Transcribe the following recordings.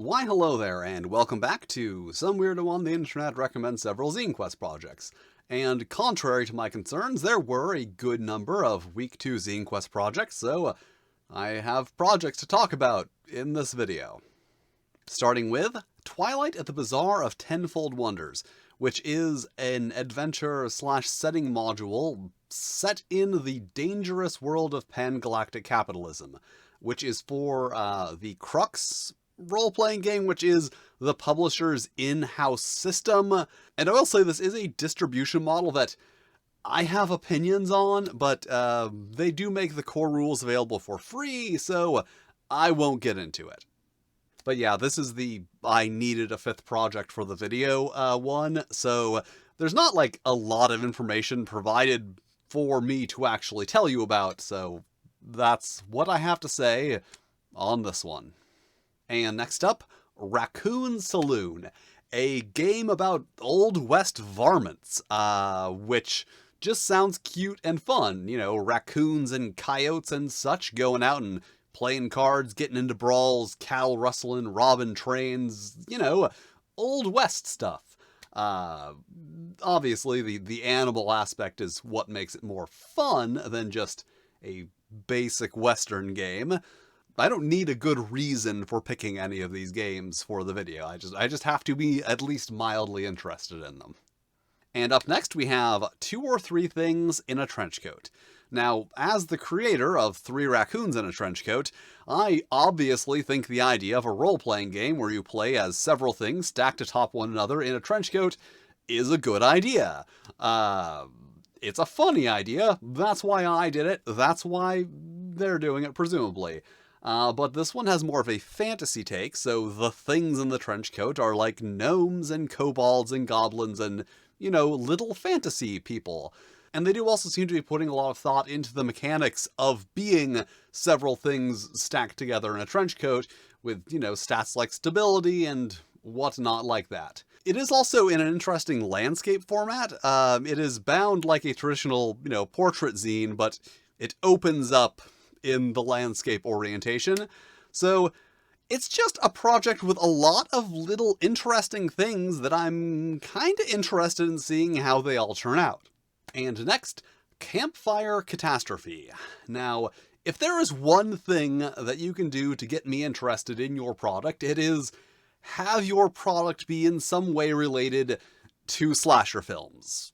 Why hello there, and welcome back to Some Weirdo on the Internet recommends several Zine Quest projects. And contrary to my concerns, there were a good number of Week 2 Zine Quest projects, so I have projects to talk about in this video. Starting with Twilight at the Bazaar of Tenfold Wonders, which is an adventure/setting module set in the dangerous world of pan-galactic capitalism, which is for the Crux role-playing game, which is the publisher's in-house system. And I will say this is a distribution model that I have opinions on, but they do make the core rules available for free, so I won't get into it. But yeah, this is the I needed a fifth project for the video one, so there's not like a lot of information provided for me to actually tell you about, so that's what I have to say on this one. And next up, Raccoon Saloon, a game about Old West varmints, which just sounds cute and fun. You know, raccoons and coyotes and such going out and playing cards, getting into brawls, cattle rustling, robbing trains, you know, Old West stuff. Obviously, the animal aspect is what makes it more fun than just a basic Western game. I don't need a good reason for picking any of these games for the video. I just have to be at least mildly interested in them. And up next we have 2 or 3 Things in a Trenchcoat. Now, as the creator of 3 Raccoons in a Trenchcoat, I obviously think the idea of a role-playing game where you play as several things stacked atop one another in a trenchcoat is a good idea. It's a funny idea. That's why I did it. That's why they're doing it, presumably. But this one has more of a fantasy take, so the things in the trenchcoat are like gnomes and kobolds and goblins and, you know, little fantasy people. And they do also seem to be putting a lot of thought into the mechanics of being several things stacked together in a trenchcoat with, you know, stats like stability and whatnot like that. It is also in an interesting landscape format. It is bound like a traditional, you know, portrait zine, but it opens up in the landscape orientation. So it's just a project with a lot of little interesting things that I'm kind of interested in seeing how they all turn out. And next, Campfire Catastrophe. Now, if there is one thing that you can do to get me interested in your product, it is have your product be in some way related to slasher films.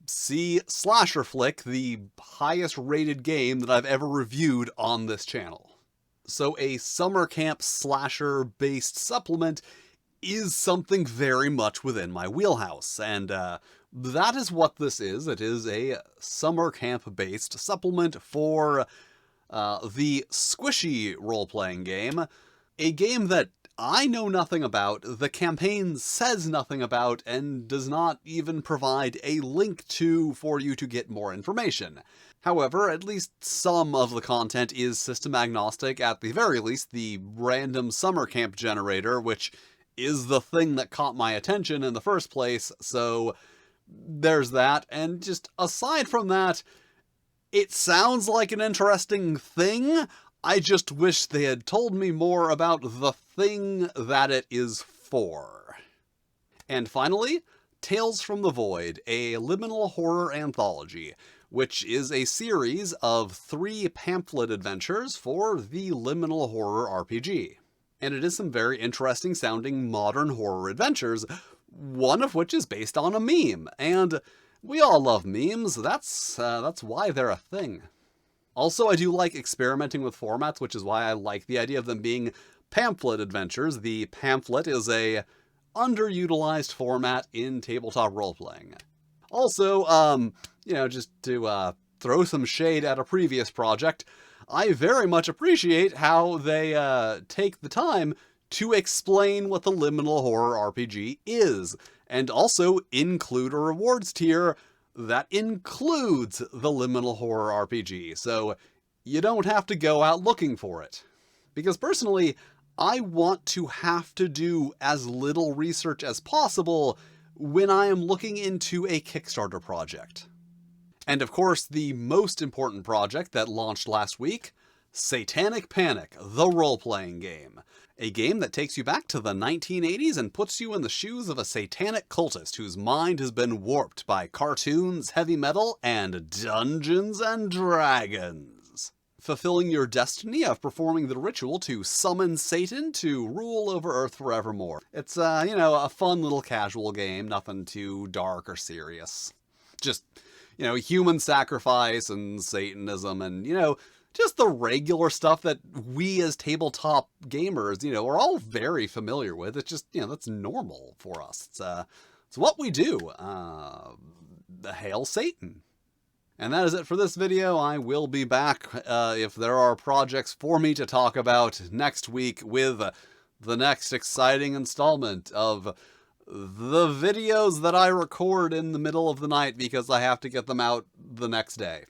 See Slasher Flick, the highest rated game that I've ever reviewed on this channel. So a summer camp slasher based supplement is something very much within my wheelhouse, and that is what this is. It is a summer camp based supplement for the Squishy role-playing game, a game that I know nothing about, the campaign says nothing about, and does not even provide a link to for you to get more information. However, at least some of the content is system agnostic, at the very least the random summer camp generator, which is the thing that caught my attention in the first place, so there's that. And just aside from that, it sounds like an interesting thing. I just wish they had told me more about the thing that it is for. And finally, Tales from the Void, a Liminal horror anthology, which is a series of 3 pamphlet adventures for the Liminal horror RPG. And it is some very interesting sounding modern horror adventures, one of which is based on a meme, and we all love memes. That's why they're a thing. Also, I do like experimenting with formats, which is why I like the idea of them being pamphlet adventures. The pamphlet is a underutilized format in tabletop role-playing. Also, you know, just to throw some shade at a previous project, I very much appreciate how they take the time to explain what the Liminal horror RPG is, and also include a rewards tier that includes the Liminal horror RPG, so you don't have to go out looking for it. Because personally, I want to have to do as little research as possible when I am looking into a Kickstarter project. And of course, the most important project that launched last week, Satanic Panic, the role-playing game. A game that takes you back to the 1980s and puts you in the shoes of a satanic cultist whose mind has been warped by cartoons, heavy metal, and Dungeons and Dragons. Fulfilling your destiny of performing the ritual to summon Satan to rule over Earth forevermore. It's, a fun little casual game, nothing too dark or serious. Just, human sacrifice and Satanism and, just the regular stuff that we as tabletop gamers, are all very familiar with. It's just, that's normal for us. It's what we do. Hail Satan. And that is it for this video. I will be back if there are projects for me to talk about next week with the next exciting installment of the videos that I record in the middle of the night because I have to get them out the next day.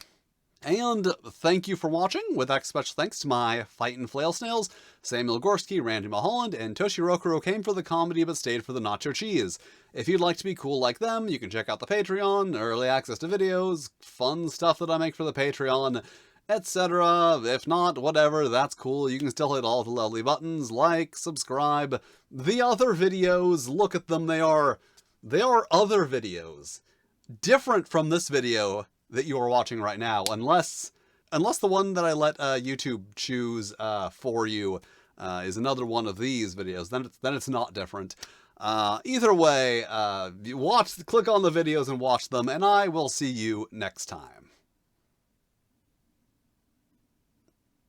And thank you for watching, with special thanks to my Fightin' Flail Snails, Samuel Gorski, Randy Mulholland, and Toshirokuro came for the comedy but stayed for the nacho cheese. If you'd like to be cool like them, you can check out the Patreon, early access to videos, fun stuff that I make for the Patreon, etc. If not, whatever, that's cool. You can still hit all the lovely buttons, like, subscribe. The other videos, look at them, they are other videos. Different from this video that you are watching right now, unless the one that I let YouTube choose for you is another one of these videos, then it's not different. Either way, click on the videos and watch them, and I will see you next time.